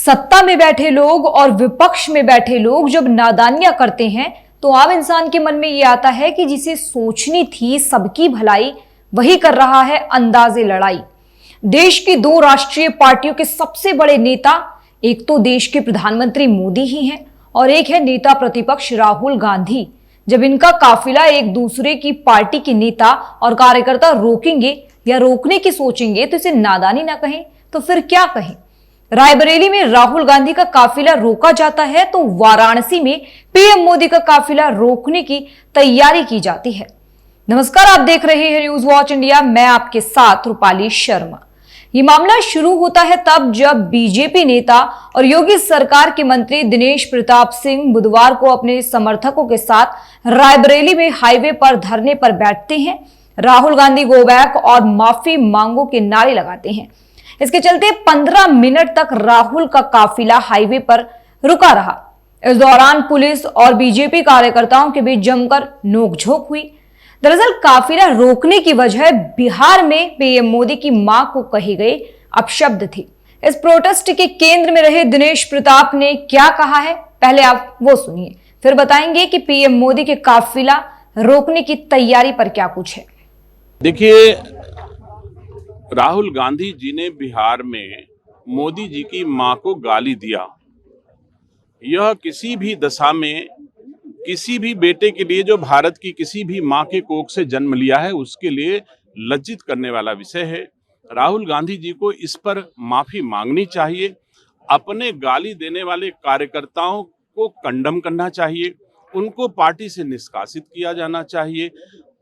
सत्ता में बैठे लोग और विपक्ष में बैठे लोग जब नादानियां करते हैं तो आम इंसान के मन में यह आता है कि जिसे सोचनी थी सबकी भलाई वही कर रहा है अंदाजे लड़ाई। देश की दो राष्ट्रीय पार्टियों के सबसे बड़े नेता, एक तो देश के प्रधानमंत्री मोदी ही हैं और एक है नेता प्रतिपक्ष राहुल गांधी। जब इनका काफिला एक दूसरे की पार्टी के नेता और कार्यकर्ता रोकेंगे या रोकने की सोचेंगे तो इसे नादानी ना कहें तो फिर क्या कहें। रायबरेली में राहुल गांधी का काफिला रोका जाता है तो वाराणसी में पीएम मोदी का काफिला रोकने की तैयारी की जाती है। नमस्कार, आप देख रहे हैं न्यूज वॉच इंडिया। मैं आपके साथ रूपाली शर्मा। ये मामला शुरू होता है तब जब बीजेपी नेता और योगी सरकार के मंत्री दिनेश प्रताप सिंह बुधवार को अपने समर्थकों के साथ रायबरेली में हाईवे पर धरने पर बैठते हैं। राहुल गांधी गो बैक और माफी मांगो के नारे लगाते हैं। इसके चलते 15 मिनट तक राहुल का काफिला हाईवे पर रुका रहा। इस दौरान पुलिस और बीजेपी कार्यकर्ताओं के बीच जमकर नोकझोंक हुई। दरअसल काफिला रोकने की वजह बिहार में पीएम मोदी की मां को कही गई अपशब्द थी। इस प्रोटेस्ट के केंद्र में रहे दिनेश प्रताप ने क्या कहा है, पहले आप वो सुनिए, फिर बताएंगे कि पीएम मोदी के काफिला रोकने की तैयारी पर क्या कुछ है। देखिए, राहुल गांधी जी ने बिहार में मोदी जी की मां को गाली दिया। यह किसी भी दशा में किसी भी बेटे के लिए जो भारत की किसी भी मां के कोख से जन्म लिया है उसके लिए लज्जित करने वाला विषय है। राहुल गांधी जी को इस पर माफी मांगनी चाहिए। अपने गाली देने वाले कार्यकर्ताओं को कंडम करना चाहिए। उनको पार्टी से निष्कासित किया जाना चाहिए।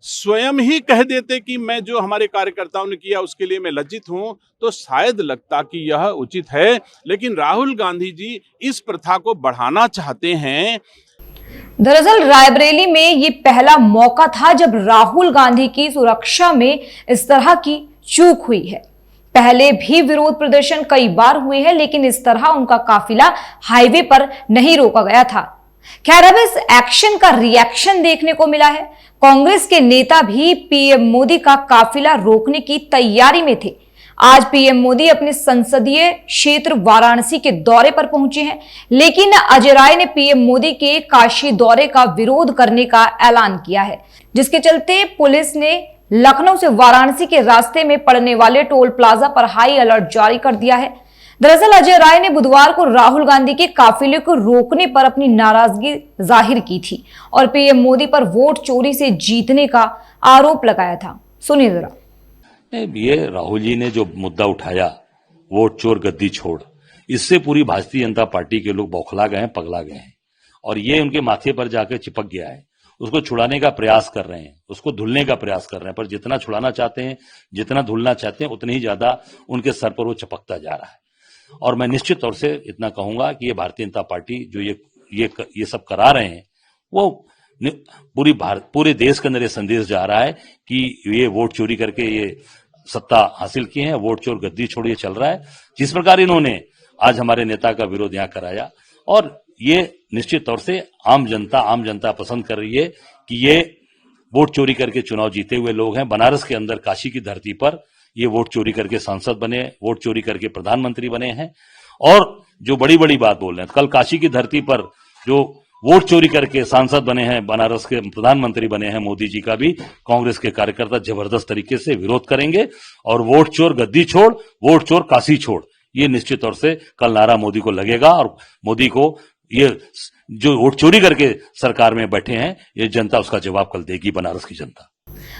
स्वयं ही कह देते कि मैं जो हमारे कार्यकर्ताओं ने किया उसके लिए मैं लज्जित हूं तो शायद लगता कि यह उचित है। लेकिन राहुल गांधी जी इस प्रथा को बढ़ाना चाहते हैं। दरअसल रायबरेली में ये पहला मौका था जब राहुल गांधी की सुरक्षा में इस तरह की चूक हुई है। पहले भी विरोध प्रदर्शन कई बार हुए हैं लेकिन इस तरह उनका काफिला हाईवे पर नहीं रोका गया था। खैर, अब इस एक्शन का रिएक्शन देखने को मिला है। कांग्रेस के नेता भी पीएम मोदी का काफिला रोकने की तैयारी में थे। आज पीएम मोदी अपने संसदीय क्षेत्र वाराणसी के दौरे पर पहुंचे हैं, लेकिन अजय राय ने पीएम मोदी के काशी दौरे का विरोध करने का ऐलान किया है, जिसके चलते पुलिस ने लखनऊ से वाराणसी के रास्ते में पड़ने वाले टोल प्लाजा पर हाई अलर्ट जारी कर दिया है। दरअसल अजय राय ने बुधवार को राहुल गांधी के काफिले को रोकने पर अपनी नाराजगी जाहिर की थी और पीएम मोदी पर वोट चोरी से जीतने का आरोप लगाया था। सुनिए जरा। ये राहुल जी ने जो मुद्दा उठाया, वोट चोर गद्दी छोड़, इससे पूरी भारतीय जनता पार्टी के लोग बौखला गए हैं, पगला गए हैं और ये उनके माथे पर जाकर चिपक गया है। उसको छुड़ाने का प्रयास कर रहे हैं, उसको धुलने का प्रयास कर रहे हैं, पर जितना छुड़ाना चाहते हैं, जितना धुलना चाहते हैं, उतनी ही ज्यादा उनके सर पर वो चिपकता जा रहा है। और मैं निश्चित तौर से इतना कहूंगा कि ये भारतीय जनता पार्टी जो ये सब करा रहे हैं, वो पूरे देश के अंदर ये संदेश जा रहा है कि ये वोट चोरी करके ये सत्ता हासिल की है, वोट चोर गद्दी छोड़ ये चल रहा है। जिस प्रकार इन्होंने आज हमारे नेता का विरोध यहाँ कराया, और ये निश्चित तौर से आम जनता पसंद कर रही है कि ये वोट चोरी करके चुनाव जीते हुए लोग हैं। बनारस के अंदर काशी की धरती पर ये वोट चोरी करके सांसद बने, वोट चोरी करके प्रधानमंत्री बने हैं और जो बड़ी बड़ी बात बोल रहे हैं। कल काशी की धरती पर जो वोट चोरी करके सांसद बने हैं, बनारस के प्रधानमंत्री बने हैं मोदी जी का भी कांग्रेस के कार्यकर्ता जबरदस्त तरीके से विरोध करेंगे और वोट चोर गद्दी छोड़, वोट चोर काशी छोड़, ये निश्चित तौर से कल नारा मोदी को लगेगा और मोदी को ये जो वोट चोरी करके सरकार में बैठे हैं, ये जनता उसका जवाब कल देगी, बनारस की जनता।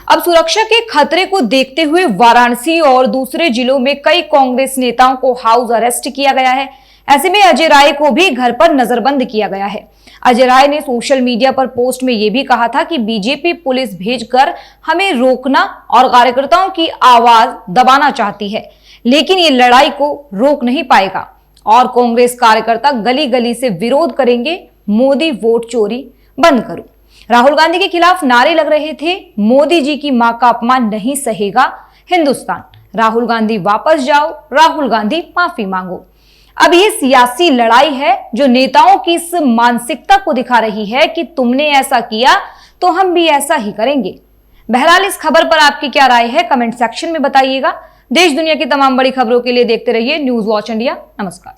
अब सुरक्षा के खतरे को देखते हुए वाराणसी और दूसरे जिलों में कई कांग्रेस नेताओं को हाउस अरेस्ट किया गया है। ऐसे में अजय राय को भी घर पर नजरबंद किया गया है। अजय राय ने सोशल मीडिया पर पोस्ट में यह भी कहा था कि बीजेपी पुलिस भेजकर हमें रोकना और कार्यकर्ताओं की आवाज दबाना चाहती है, लेकिन ये लड़ाई को रोक नहीं पाएगा और कांग्रेस कार्यकर्ता गली गली से विरोध करेंगे, मोदी वोट चोरी बंद करो। राहुल गांधी के खिलाफ नारे लग रहे थे, मोदी जी की मां का अपमान नहीं सहेगा हिंदुस्तान, राहुल गांधी वापस जाओ, राहुल गांधी माफी मांगो। अब ये सियासी लड़ाई है जो नेताओं की इस मानसिकता को दिखा रही है कि तुमने ऐसा किया तो हम भी ऐसा ही करेंगे। बहरहाल इस खबर पर आपकी क्या राय है, कमेंट सेक्शन में बताइएगा। देश दुनिया की तमाम बड़ी खबरों के लिए देखते रहिए न्यूज वॉच इंडिया। नमस्कार।